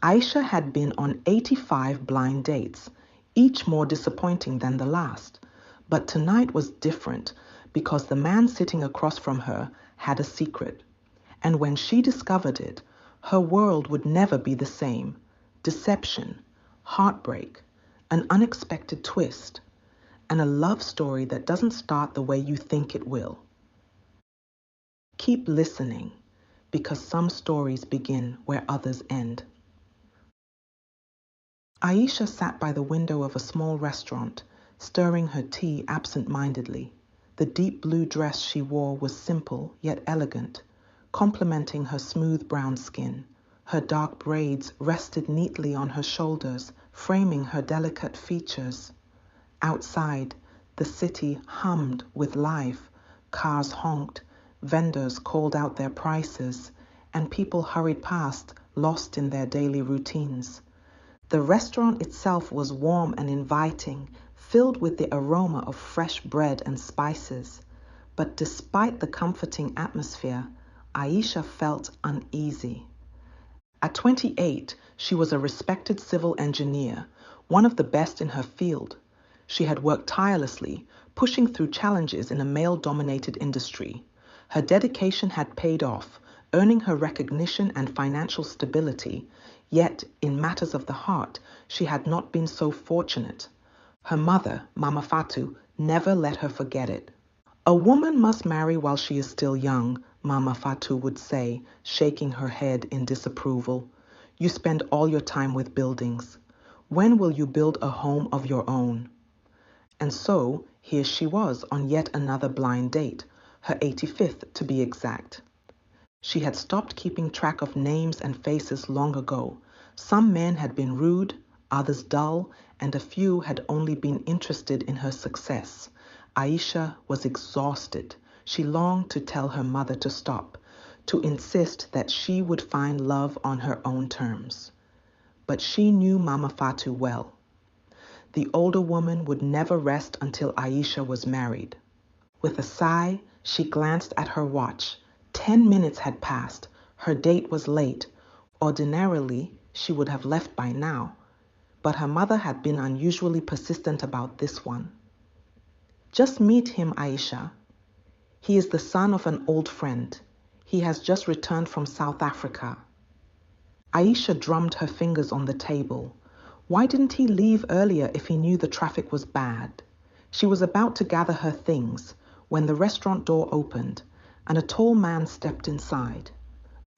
Aisha had been on 85 blind dates, each more disappointing than the last. But tonight was different because the man sitting across from her had a secret. And when she discovered it, her world would never be the same. Deception, heartbreak, an unexpected twist, and a love story that doesn't start the way you think it will. Keep listening, because some stories begin where others end. Aisha sat by the window of a small restaurant, stirring her tea absent-mindedly. The deep blue dress she wore was simple yet elegant, complementing her smooth brown skin. Her dark braids rested neatly on her shoulders, framing her delicate features. Outside, the city hummed with life. Cars honked, vendors called out their prices, and people hurried past, lost in their daily routines. The restaurant itself was warm and inviting, filled with the aroma of fresh bread and spices. But despite the comforting atmosphere, Aisha felt uneasy. At 28, she was a respected civil engineer, one of the best in her field. She had worked tirelessly, pushing through challenges in a male-dominated industry. Her dedication had paid off, earning her recognition and financial stability. Yet, in matters of the heart, she had not been so fortunate. Her mother, Mama Fatu, never let her forget it. "A woman must marry while she is still young," Mama Fatu would say, shaking her head in disapproval. "You spend all your time with buildings. When will you build a home of your own?" And so, here she was on yet another blind date, her 85th to be exact. She had stopped keeping track of names and faces long ago. Some men had been rude, others dull, and a few had only been interested in her success. Aisha was exhausted. She longed to tell her mother to stop, to insist that she would find love on her own terms. But she knew Mama Fatu well. The older woman would never rest until Aisha was married. With a sigh, she glanced at her watch. 10 minutes had passed. Her date was late. Ordinarily, she would have left by now. But her mother had been unusually persistent about this one. "Just meet him, Aisha. He is the son of an old friend. He has just returned from South Africa." Aisha drummed her fingers on the table. Why didn't he leave earlier if he knew the traffic was bad? She was about to gather her things when the restaurant door opened and a tall man stepped inside.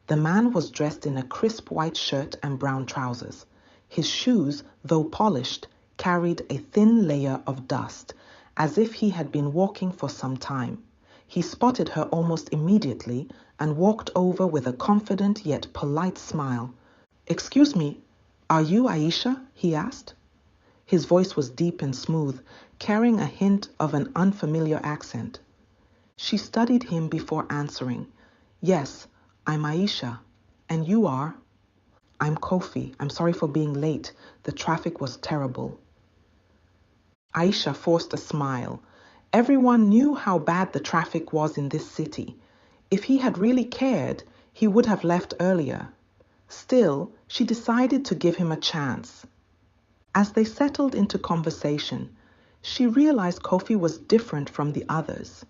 The man was dressed in a crisp white shirt and brown trousers. His shoes, though polished, carried a thin layer of dust, as if he had been walking for some time. He spotted her almost immediately and walked over with a confident yet polite smile. "Excuse me, are you Aisha?" he asked. His voice was deep and smooth, carrying a hint of an unfamiliar accent. She studied him before answering. "Yes, I'm Aisha. And you are?" "I'm Kofi. I'm sorry for being late. The traffic was terrible." Aisha forced a smile. Everyone knew how bad the traffic was in this city. If he had really cared, he would have left earlier. Still, she decided to give him a chance. As they settled into conversation, she realized Kofi was different from the others.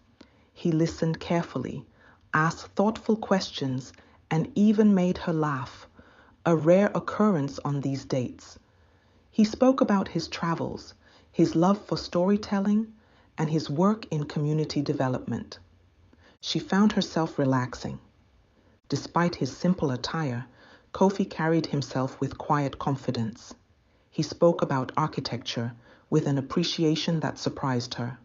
He listened carefully, asked thoughtful questions, and even made her laugh, a rare occurrence on these dates. He spoke about his travels, his love for storytelling, and his work in community development. She found herself relaxing. Despite his simple attire, Kofi carried himself with quiet confidence. He spoke about architecture with an appreciation that surprised her.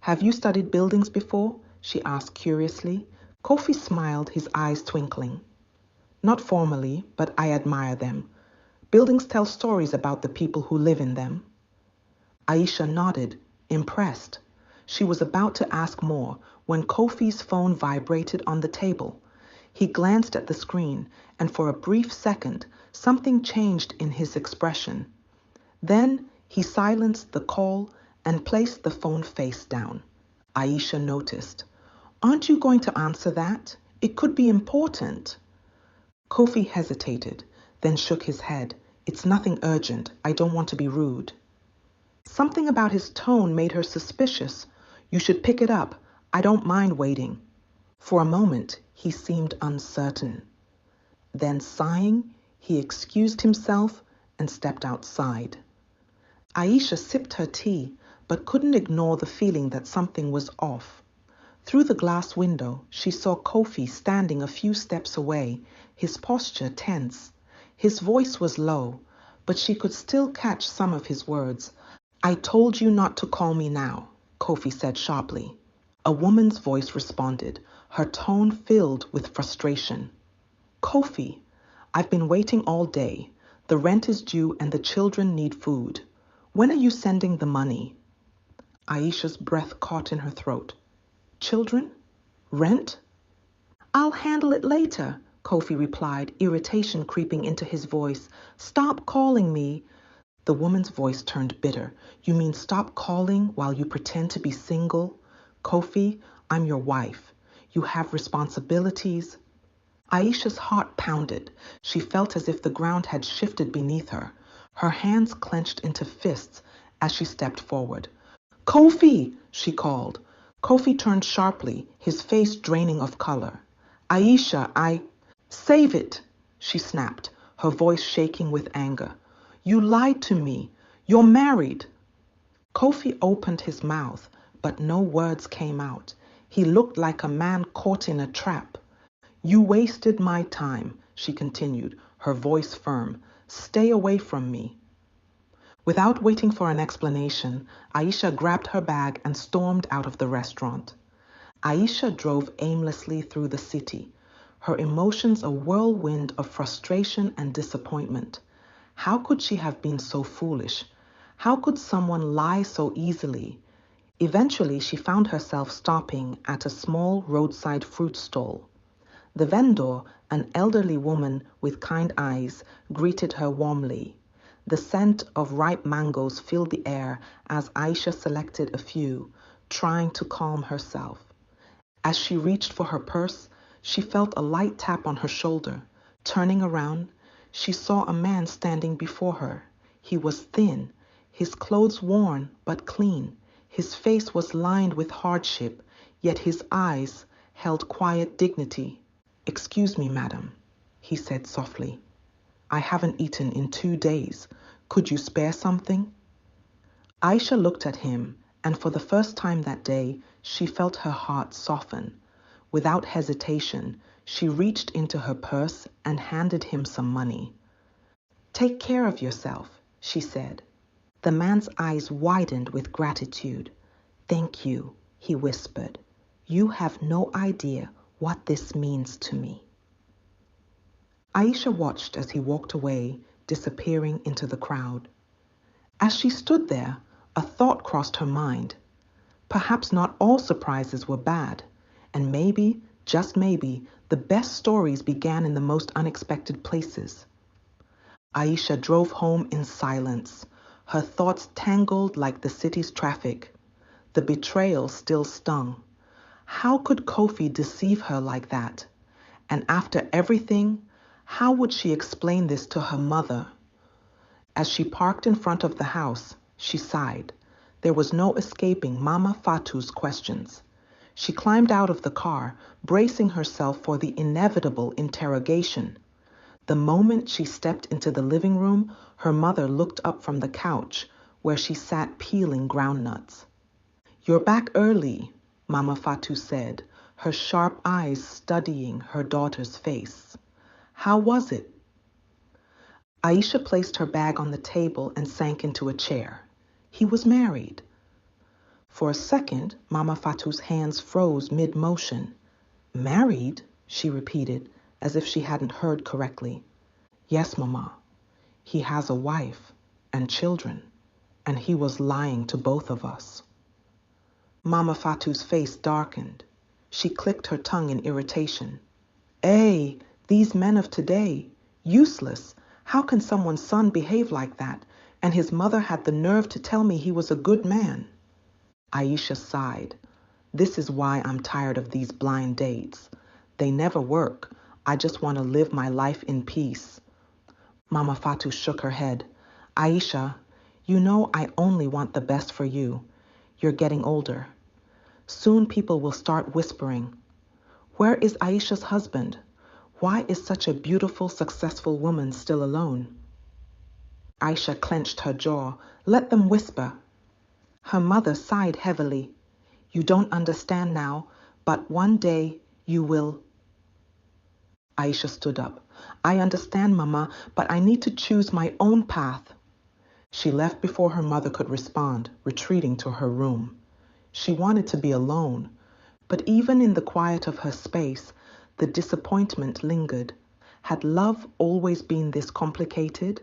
"Have you studied buildings before?" she asked curiously. Kofi smiled, his eyes twinkling. "Not formally, but I admire them. Buildings tell stories about the people who live in them." Aisha nodded, impressed. She was about to ask more when Kofi's phone vibrated on the table. He glanced at the screen, and for a brief second, something changed in his expression. Then he silenced the call and placed the phone face down. Aisha noticed. "Aren't you going to answer that? It could be important." Kofi hesitated, then shook his head. It's nothing urgent. I don't want to be rude. Something about his tone made her suspicious. You should pick it up. I don't mind waiting. For a moment, he seemed uncertain. Then, sighing, he excused himself and stepped outside. Aisha sipped her tea, but couldn't ignore the feeling that something was off. Through the glass window, she saw Kofi standing a few steps away, his posture tense. His voice was low, but she could still catch some of his words. I told you not to call me now, Kofi said sharply. A woman's voice responded, her tone filled with frustration. Kofi, I've been waiting all day. The rent is due and the children need food. When are you sending the money? Aisha's breath caught in her throat. Children? Rent? I'll handle it later, Kofi replied, irritation creeping into his voice. Stop calling me. The woman's voice turned bitter. You mean stop calling while you pretend to be single? Kofi, I'm your wife. You have responsibilities. Aisha's heart pounded. She felt as if the ground had shifted beneath her. Her hands clenched into fists as she stepped forward. Kofi, she called. Kofi turned sharply, his face draining of color. Aisha, Save it, she snapped, her voice shaking with anger. You lied to me. You're married. Kofi opened his mouth, but no words came out. He looked like a man caught in a trap. You wasted my time, she continued, her voice firm. Stay away from me. Without waiting for an explanation, Aisha grabbed her bag and stormed out of the restaurant. Aisha drove aimlessly through the city, her emotions a whirlwind of frustration and disappointment. How could she have been so foolish? How could someone lie so easily? Eventually, she found herself stopping at a small roadside fruit stall. The vendor, an elderly woman with kind eyes, greeted her warmly. The scent of ripe mangoes filled the air as Aisha selected a few, trying to calm herself. As she reached for her purse, she felt a light tap on her shoulder. Turning around, she saw a man standing before her. He was thin, his clothes worn but clean. His face was lined with hardship, yet his eyes held quiet dignity. Excuse me, madam, he said softly. I haven't eaten in 2 days. Could you spare something? Aisha looked at him, and for the first time that day, she felt her heart soften. Without hesitation, she reached into her purse and handed him some money. Take care of yourself, she said. The man's eyes widened with gratitude. Thank you, he whispered. You have no idea what this means to me. Aisha watched as he walked away, disappearing into the crowd. As she stood there, a thought crossed her mind. Perhaps not all surprises were bad, and maybe, just maybe, the best stories began in the most unexpected places. Aisha drove home in silence, her thoughts tangled like the city's traffic. The betrayal still stung. How could Kofi deceive her like that? And after everything, how would she explain this to her mother? As she parked in front of the house, she sighed. There was no escaping Mama Fatu's questions. She climbed out of the car, bracing herself for the inevitable interrogation. The moment she stepped into the living room, her mother looked up from the couch where she sat peeling groundnuts. You're back early, Mama Fatu said, her sharp eyes studying her daughter's face. How was it? Aisha placed her bag on the table and sank into a chair. He was married. For a second, Mama Fatu's hands froze mid-motion. Married? She repeated, as if she hadn't heard correctly. Yes, Mama. He has a wife and children, and he was lying to both of us. Mama Fatu's face darkened. She clicked her tongue in irritation. These men of today, useless. How can someone's son behave like that? And his mother had the nerve to tell me he was a good man. Aisha sighed. This is why I'm tired of these blind dates. They never work. I just want to live my life in peace. Mama Fatu shook her head. Aisha, you know I only want the best for you. You're getting older. Soon people will start whispering. Where is Aisha's husband? Why is such a beautiful, successful woman still alone? Aisha clenched her jaw. Let them whisper. Her mother sighed heavily. You don't understand now, but one day you will. Aisha stood up. I understand, Mama, but I need to choose my own path. She left before her mother could respond, retreating to her room. She wanted to be alone, but even in the quiet of her space, the disappointment lingered. Had love always been this complicated?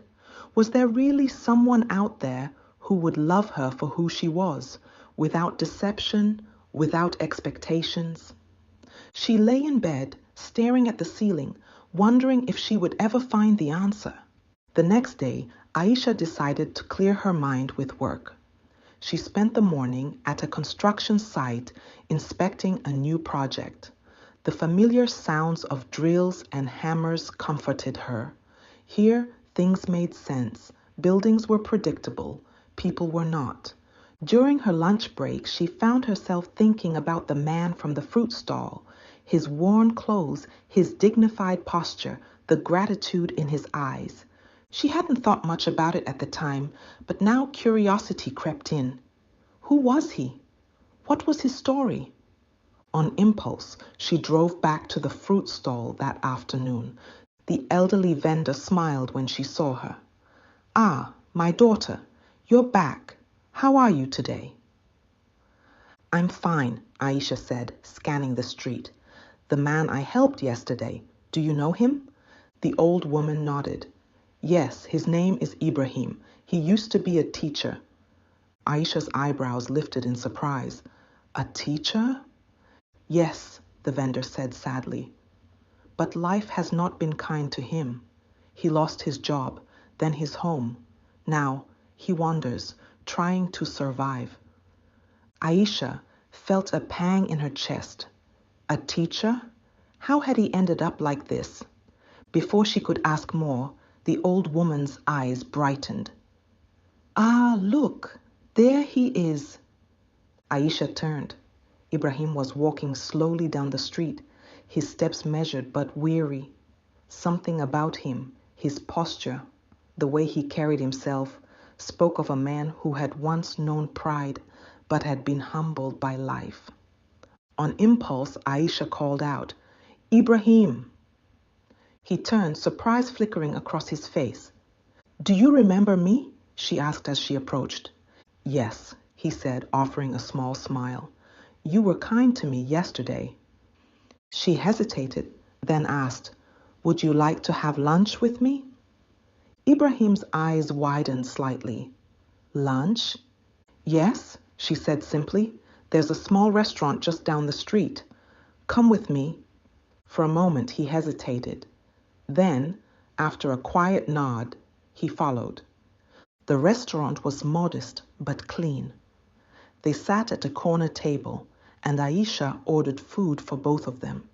Was there really someone out there who would love her for who she was, without deception, without expectations? She lay in bed, staring at the ceiling, wondering if she would ever find the answer. The next day, Aisha decided to clear her mind with work. She spent the morning at a construction site inspecting a new project. The familiar sounds of drills and hammers comforted her. Here, things made sense. Buildings were predictable. People were not. During her lunch break, she found herself thinking about the man from the fruit stall, his worn clothes, his dignified posture, the gratitude in his eyes. She hadn't thought much about it at the time, but now curiosity crept in. Who was he? What was his story? On impulse, she drove back to the fruit stall that afternoon. The elderly vendor smiled when she saw her. Ah, my daughter, you're back. How are you today? I'm fine, Aisha said, scanning the street. The man I helped yesterday, do you know him? The old woman nodded. Yes, his name is Ibrahim. He used to be a teacher. Aisha's eyebrows lifted in surprise. A teacher? Yes, the vendor said sadly. But life has not been kind to him. He lost his job, then his home. Now he wanders, trying to survive. Aisha felt a pang in her chest. A teacher? How had he ended up like this? Before she could ask more, the old woman's eyes brightened. Ah, look, there he is. Aisha turned. Ibrahim was walking slowly down the street, his steps measured but weary. Something about him, his posture, the way he carried himself, spoke of a man who had once known pride but had been humbled by life. On impulse, Aisha called out, Ibrahim! He turned, surprise flickering across his face. Do you remember me? She asked as she approached. Yes, he said, offering a small smile. You were kind to me yesterday. She hesitated, then asked, Would you like to have lunch with me? Ibrahim's eyes widened slightly. Lunch? Yes, she said simply. There's a small restaurant just down the street. Come with me. For a moment he hesitated. Then, after a quiet nod, he followed. The restaurant was modest but clean. They sat at a corner table, and Aisha ordered food for both of them.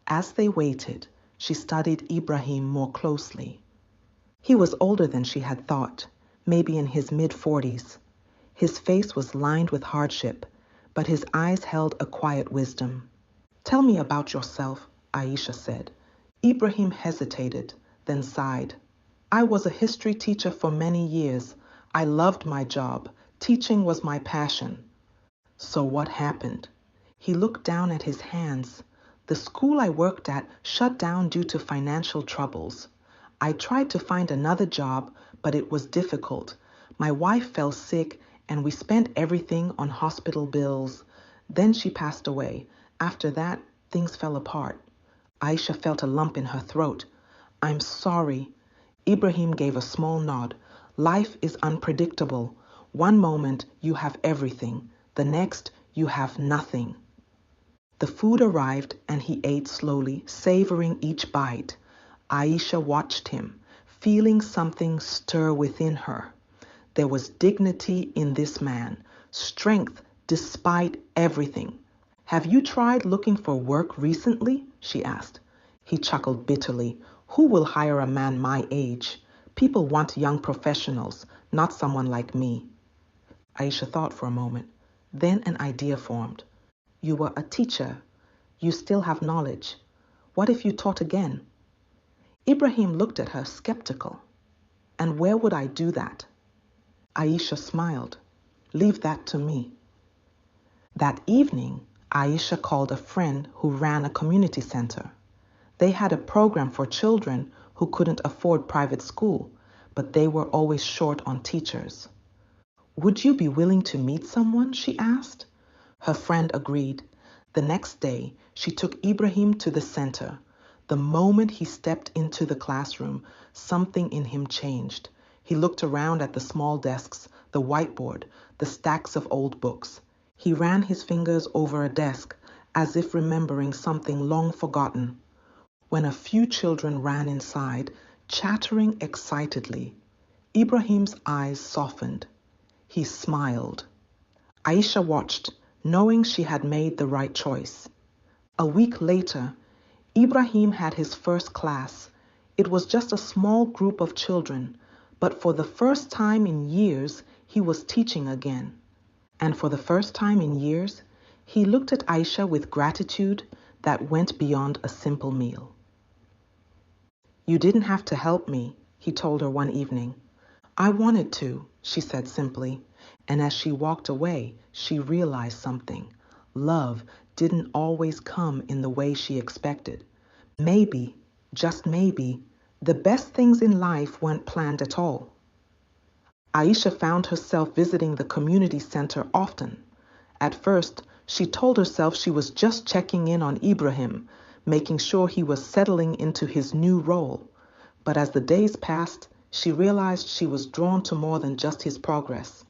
As they waited, she studied Ibrahim more closely. He was older than she had thought, maybe in his mid-40s. His face was lined with hardship, but his eyes held a quiet wisdom. Tell me about yourself, Aisha said. Ibrahim hesitated, then sighed. I was a history teacher for many years. I loved my job. Teaching was my passion. So what happened? He looked down at his hands. The school I worked at shut down due to financial troubles. I tried to find another job, but it was difficult. My wife fell sick, and we spent everything on hospital bills. Then she passed away. After that, things fell apart. Aisha felt a lump in her throat. I'm sorry. Ibrahim gave a small nod. Life is unpredictable. One moment you have everything. The next you have nothing. The food arrived and he ate slowly, savoring each bite. Aisha watched him, feeling something stir within her. There was dignity in this man, strength despite everything. Have you tried looking for work recently? She asked. He chuckled bitterly. Who will hire a man my age? People want young professionals, not someone like me. Aisha thought for a moment. Then an idea formed. You were a teacher. You still have knowledge. What if you taught again? Ibrahim looked at her skeptical. And where would I do that? Aisha smiled. Leave that to me. That evening, Aisha called a friend who ran a community center. They had a program for children who couldn't afford private school, but they were always short on teachers. Would you be willing to meet someone? She asked. Her friend agreed. The next day, she took Ibrahim to the center. The moment he stepped into the classroom, something in him changed. He looked around at the small desks, the whiteboard, the stacks of old books. He ran his fingers over a desk, as if remembering something long forgotten. When a few children ran inside, chattering excitedly, Ibrahim's eyes softened. He smiled. Aisha watched, knowing she had made the right choice. A week later, Ibrahim had his first class. It was just a small group of children, but for the first time in years, he was teaching again. And for the first time in years, he looked at Aisha with gratitude that went beyond a simple meal. You didn't have to help me, he told her one evening. I wanted to, she said simply, and as she walked away, she realized something. Love didn't always come in the way she expected. Maybe, just maybe, the best things in life weren't planned at all. Aisha found herself visiting the community center often. At first, she told herself she was just checking in on Ibrahim, making sure he was settling into his new role. But as the days passed, she realized she was drawn to more than just his progress.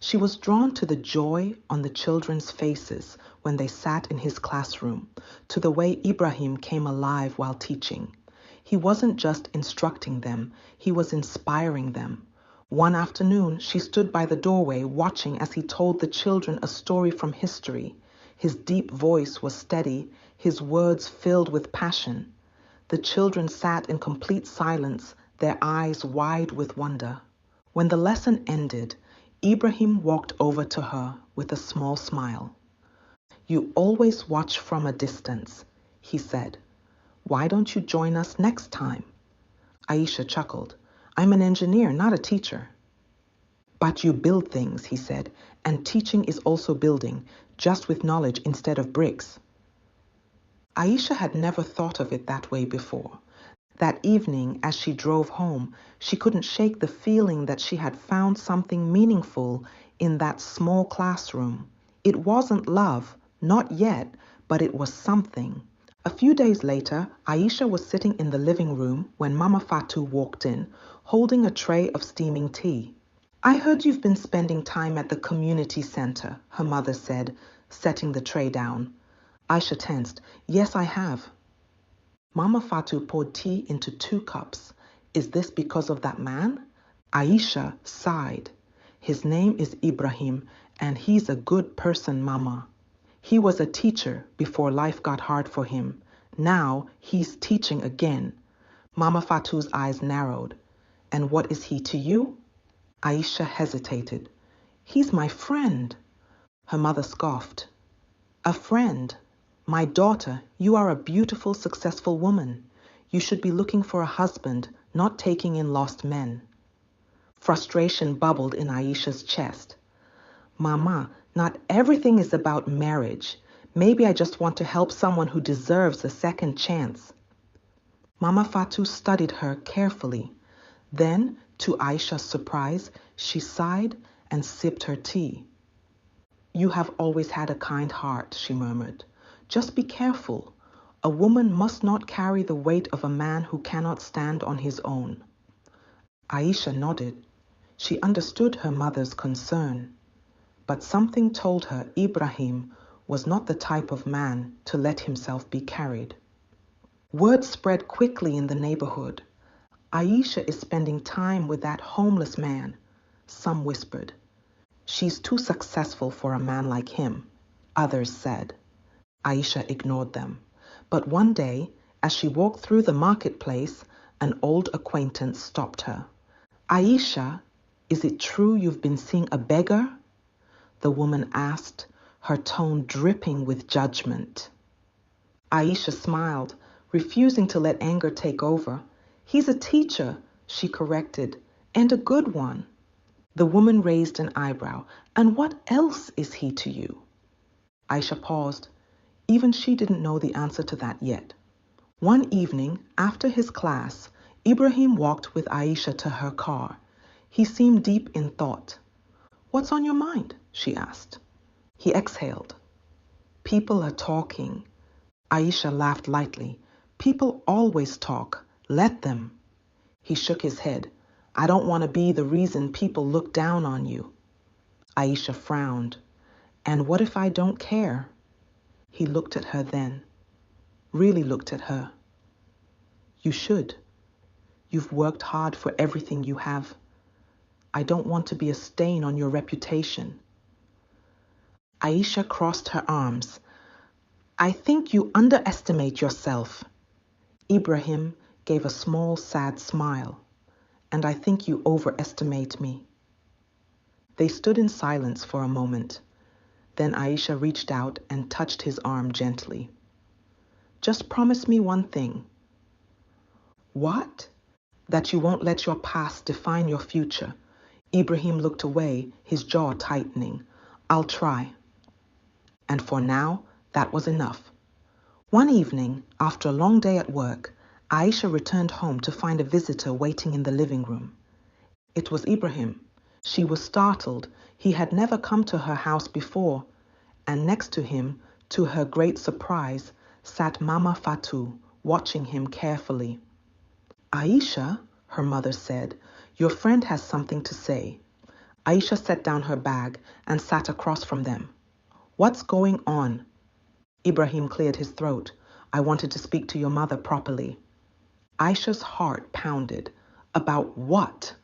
She was drawn to the joy on the children's faces when they sat in his classroom, to the way Ibrahim came alive while teaching. He wasn't just instructing them, he was inspiring them. One afternoon, she stood by the doorway watching as he told the children a story from history. His deep voice was steady, his words filled with passion. The children sat in complete silence, their eyes wide with wonder. When the lesson ended, Ibrahim walked over to her with a small smile. You always watch from a distance, he said. Why don't you join us next time? Aisha chuckled. I'm an engineer, not a teacher. But you build things, he said, and teaching is also building, just with knowledge instead of bricks. Aisha had never thought of it that way before. That evening, as she drove home, she couldn't shake the feeling that she had found something meaningful in that small classroom. It wasn't love, not yet, but it was something. A few days later, Aisha was sitting in the living room when Mama Fatou walked in, holding a tray of steaming tea. I heard you've been spending time at the community center, her mother said, setting the tray down. Aisha tensed. Yes, I have. Mama Fatou poured tea into 2 cups. Is this because of that man? Aisha sighed. His name is Ibrahim, and he's a good person, Mama. He was a teacher before life got hard for him. Now he's teaching again. Mama Fatou's eyes narrowed. And what is he to you? Aisha hesitated. He's my friend. Her mother scoffed. A friend? My daughter, you are a beautiful, successful woman. You should be looking for a husband, not taking in lost men. Frustration bubbled in Aisha's chest. Mama, not everything is about marriage. Maybe I just want to help someone who deserves a second chance. Mama Fatou studied her carefully. Then, to Aisha's surprise, she sighed and sipped her tea. You have always had a kind heart, she murmured. Just be careful. A woman must not carry the weight of a man who cannot stand on his own. Aisha nodded. She understood her mother's concern. But something told her Ibrahim was not the type of man to let himself be carried. Word spread quickly in the neighborhood. Aisha is spending time with that homeless man, some whispered. She's too successful for a man like him, others said. Aisha ignored them. But one day, as she walked through the marketplace, an old acquaintance stopped her. Aisha, is it true you've been seeing a beggar? The woman asked, her tone dripping with judgment. Aisha smiled, refusing to let anger take over. He's a teacher, she corrected, and a good one. The woman raised an eyebrow. And what else is he to you? Aisha paused. Even she didn't know the answer to that yet. One evening, after his class, Ibrahim walked with Aisha to her car. He seemed deep in thought. What's on your mind? She asked. He exhaled. People are talking. Aisha laughed lightly. People always talk. Let them. He shook his head. I don't want to be the reason people look down on you. Aisha frowned. And what if I don't care? He looked at her then. Really looked at her. You should. You've worked hard for everything you have. I don't want to be a stain on your reputation. Aisha crossed her arms. I think you underestimate yourself. Ibrahim gave a small, sad smile. And I think you overestimate me. They stood in silence for a moment. Then Aisha reached out and touched his arm gently. Just promise me one thing. What? That you won't let your past define your future. Ibrahim looked away, his jaw tightening. I'll try. And for now, that was enough. One evening, after a long day at work, Aisha returned home to find a visitor waiting in the living room. It was Ibrahim. She was startled. He had never come to her house before. And next to him, to her great surprise, sat Mama Fatou, watching him carefully. Aisha, her mother said, your friend has something to say. Aisha set down her bag and sat across from them. What's going on? Ibrahim cleared his throat. I wanted to speak to your mother properly. Aisha's heart pounded. About what?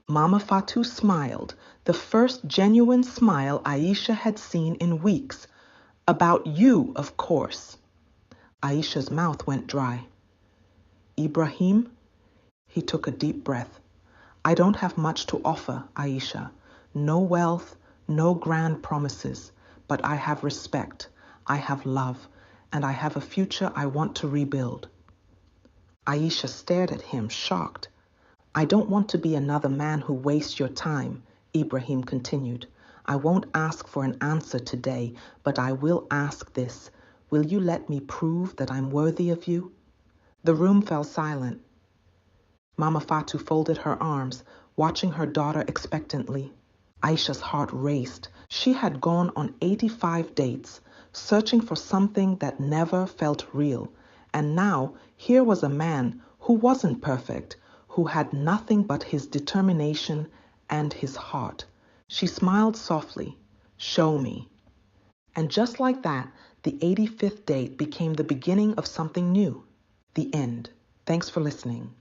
Mama Fatou smiled, the first genuine smile Aisha had seen in weeks. About you, of course. Aisha's mouth went dry. Ibrahim? He took a deep breath. I don't have much to offer, Aisha. No wealth, no grand promises, but I have respect, I have love, and I have a future I want to rebuild. Aisha stared at him, shocked. I don't want to be another man who wastes your time, Ibrahim continued. I won't ask for an answer today, but I will ask this. Will you let me prove that I'm worthy of you? The room fell silent. Mama Fatou folded her arms, watching her daughter expectantly. Aisha's heart raced. She had gone on 85 dates, searching for something that never felt real. And now, here was a man who wasn't perfect, who had nothing but his determination and his heart. She smiled softly. Show me. And just like that, the 85th date became the beginning of something new. The end. Thanks for listening.